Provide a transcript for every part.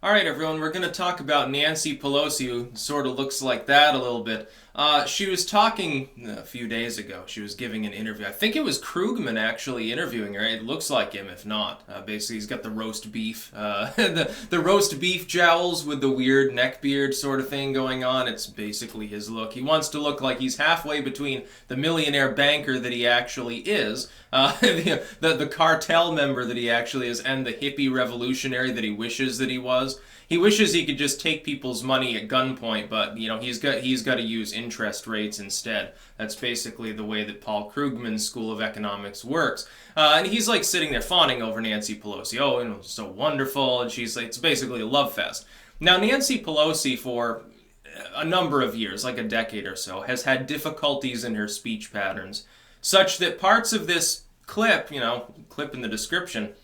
Alright everyone, we're going to talk about Nancy Pelosi, who sort of looks like that a little bit. She was talking a few days ago. She was giving an interview. I think it was Krugman actually interviewing her. It looks like him, if not. Basically, he's got the roast beef, the roast beef jowls with the weird neck beard sort of thing going on. It's basically his look. He wants to look like he's halfway between the millionaire banker that he actually is, the cartel member that he actually is, and the hippie revolutionary that he wishes that he was. He wishes he could just take people's money at gunpoint, but he's got to use interest rates instead. That's basically the way that Paul Krugman's School of Economics works. And he's like sitting there fawning over Nancy Pelosi. Oh, so wonderful, and she's like, it's basically a love fest. Now, Nancy Pelosi, for a number of years, like a decade or so, has had difficulties in her speech patterns, such that parts of this clip, clip in the description,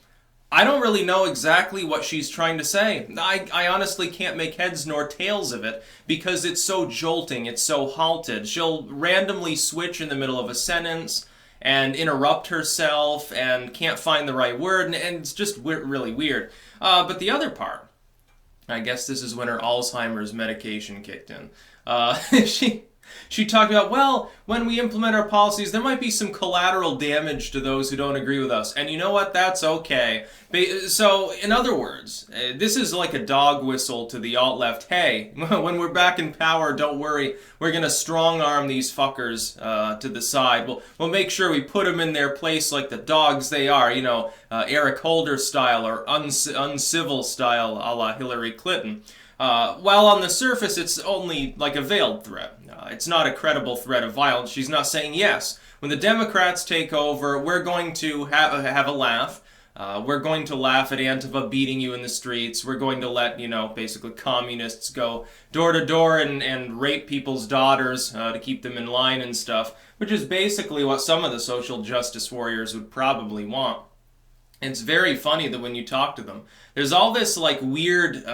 I don't really know exactly what she's trying to say. I honestly can't make heads nor tails of it because it's so jolting, it's so halted. She'll randomly switch in the middle of a sentence and interrupt herself and can't find the right word, and it's just really weird. But the other part, I guess this is when her Alzheimer's medication kicked in. She talked about, well, when we implement our policies, there might be some collateral damage to those who don't agree with us. And you know what? That's okay. So, in other words, this is like a dog whistle to the alt-left. Hey, when we're back in power, don't worry. We're going to strong-arm these fuckers to the side. We'll make sure we put them in their place like the dogs they are. Eric Holder style or uncivil style a la Hillary Clinton. While on the surface, it's only like a veiled threat. It's not a credible threat of violence. She's not saying, yes, when the Democrats take over, we're going to have a laugh. We're going to laugh at Antifa beating you in the streets. We're going to let, basically communists go door to door and rape people's daughters to keep them in line and stuff, which is basically what some of the social justice warriors would probably want. It's very funny that when you talk to them, there's all this like weird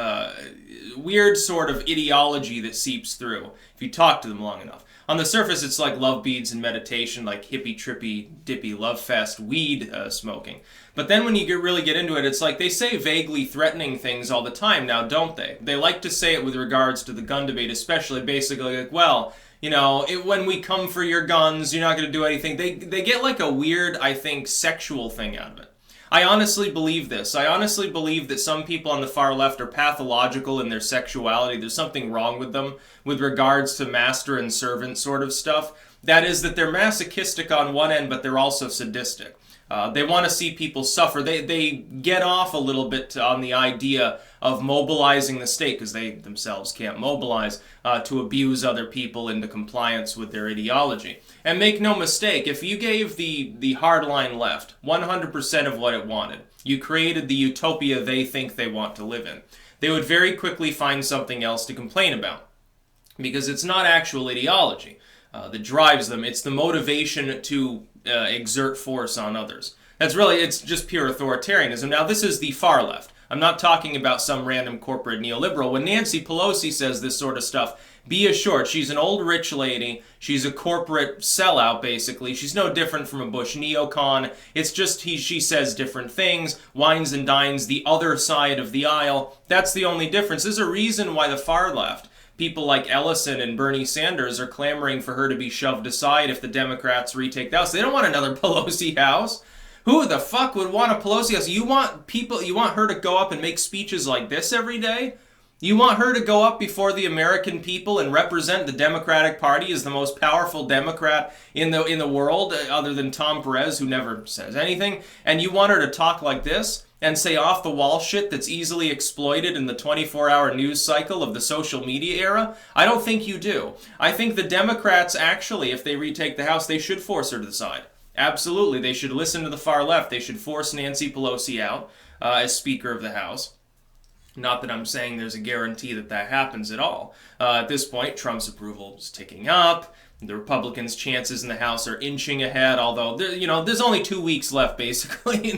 sort of ideology that seeps through if you talk to them long enough. On the surface, it's like love beads and meditation, like hippie, trippy, dippy, love fest, weed smoking. But then when you really get into it, it's like they say vaguely threatening things all the time now, don't they? They like to say it with regards to the gun debate, especially basically like, well, when we come for your guns, you're not going to do anything. They get like a weird, I think, sexual thing out of it. I honestly believe this. I honestly believe that some people on the far left are pathological in their sexuality. There's something wrong with them with regards to master and servant sort of stuff. That is that they're masochistic on one end, but they're also sadistic. They want to see people suffer. They get off a little bit on the idea of mobilizing the state, because they themselves can't mobilize, to abuse other people into compliance with their ideology. And make no mistake, if you gave the hardline left 100% of what it wanted, you created the utopia they think they want to live in, they would very quickly find something else to complain about. Because it's not actual ideology that drives them, it's the motivation to exert force on others. It's just pure authoritarianism. Now, this is the far left. I'm not talking about some random corporate neoliberal. When Nancy Pelosi says this sort of stuff, be assured, she's an old rich lady. She's a corporate sellout, basically. She's no different from a Bush neocon. It's just she says different things, wines and dines the other side of the aisle. That's the only difference. There's a reason why the far left, people like Ellison and Bernie Sanders, are clamoring for her to be shoved aside if the Democrats retake the House. They don't want another Pelosi house. Who the fuck would want a Pelosi house? You want her to go up and make speeches like this every day? You want her to go up before the American people and represent the Democratic Party as the most powerful Democrat in the world, other than Tom Perez, who never says anything? And you want her to talk like this and say off-the-wall shit that's easily exploited in the 24-hour news cycle of the social media era? I don't think you do. I think the Democrats actually, if they retake the House, they should force her to the side. Absolutely, they should listen to the far left. They should force Nancy Pelosi out as Speaker of the House. Not that I'm saying there's a guarantee that happens at all. At this point, Trump's approval is ticking up. The Republicans' chances in the House are inching ahead, although there's only 2 weeks left, basically,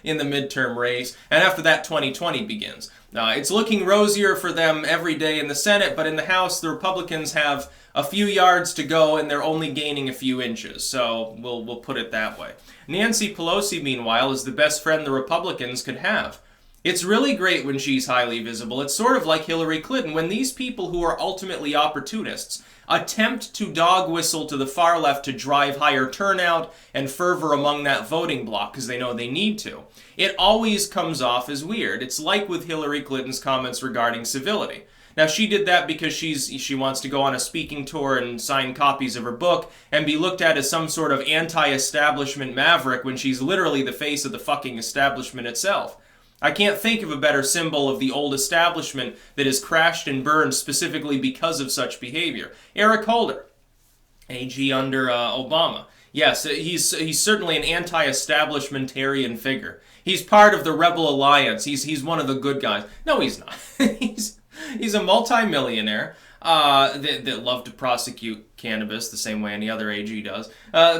in the midterm race. And after that, 2020 begins. It's looking rosier for them every day in the Senate, but in the House, the Republicans have a few yards to go, and they're only gaining a few inches. So we'll put it that way. Nancy Pelosi, meanwhile, is the best friend the Republicans could have. It's really great when she's highly visible. It's sort of like Hillary Clinton. When these people who are ultimately opportunists attempt to dog whistle to the far left to drive higher turnout and fervor among that voting bloc because they know they need to, it always comes off as weird. It's like with Hillary Clinton's comments regarding civility. Now, she did that because she wants to go on a speaking tour and sign copies of her book and be looked at as some sort of anti-establishment maverick when she's literally the face of the fucking establishment itself. I can't think of a better symbol of the old establishment that has crashed and burned specifically because of such behavior. Eric Holder, AG under Obama. Yes, he's certainly an anti-establishmentarian figure. He's part of the Rebel Alliance. He's one of the good guys. No, he's not. He's a multimillionaire that loved to prosecute cannabis the same way any other AG does.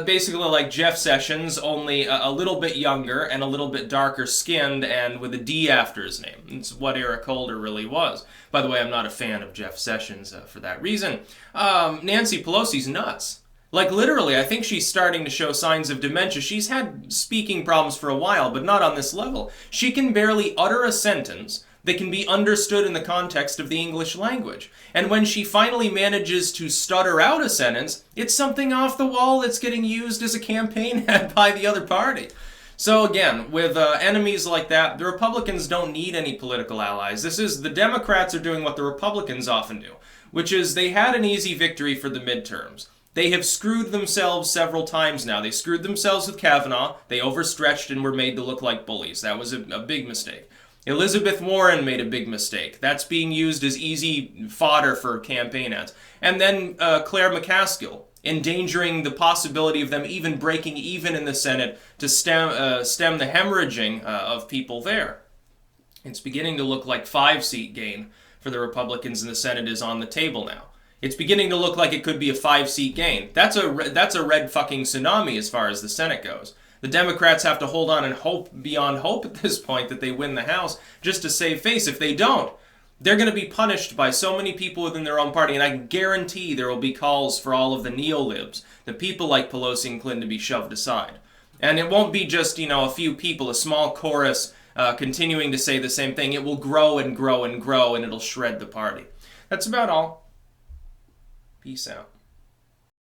Basically like Jeff Sessions, only a little bit younger and a little bit darker skinned and with a D after his name. It's what Eric Holder really was. By the way, I'm not a fan of Jeff Sessions for that reason. Nancy Pelosi's nuts. Like literally, I think she's starting to show signs of dementia. She's had speaking problems for a while, but not on this level. She can barely utter a sentence that can be understood in the context of the English language. And when she finally manages to stutter out a sentence, it's something off the wall that's getting used as a campaign ad by the other party. So again, with enemies like that, the Republicans don't need any political allies. The Democrats are doing what the Republicans often do, which is they had an easy victory for the midterms. They have screwed themselves several times now. They screwed themselves with Kavanaugh. They overstretched and were made to look like bullies. That was a big mistake. Elizabeth Warren made a big mistake. That's being used as easy fodder for campaign ads. And then Claire McCaskill, endangering the possibility of them even breaking even in the Senate to stem the hemorrhaging of people there. It's beginning to look like 5-seat gain for the Republicans in the Senate is on the table now. It's beginning to look like it could be a 5-seat gain. That's a red fucking tsunami as far as the Senate goes. The Democrats have to hold on and hope beyond hope at this point that they win the House just to save face. If they don't, they're going to be punished by so many people within their own party, and I guarantee there will be calls for all of the neo-libs, the people like Pelosi and Clinton, to be shoved aside. And it won't be just, a few people, a small chorus continuing to say the same thing. It will grow and grow and grow, and it'll shred the party. That's about all. Peace out.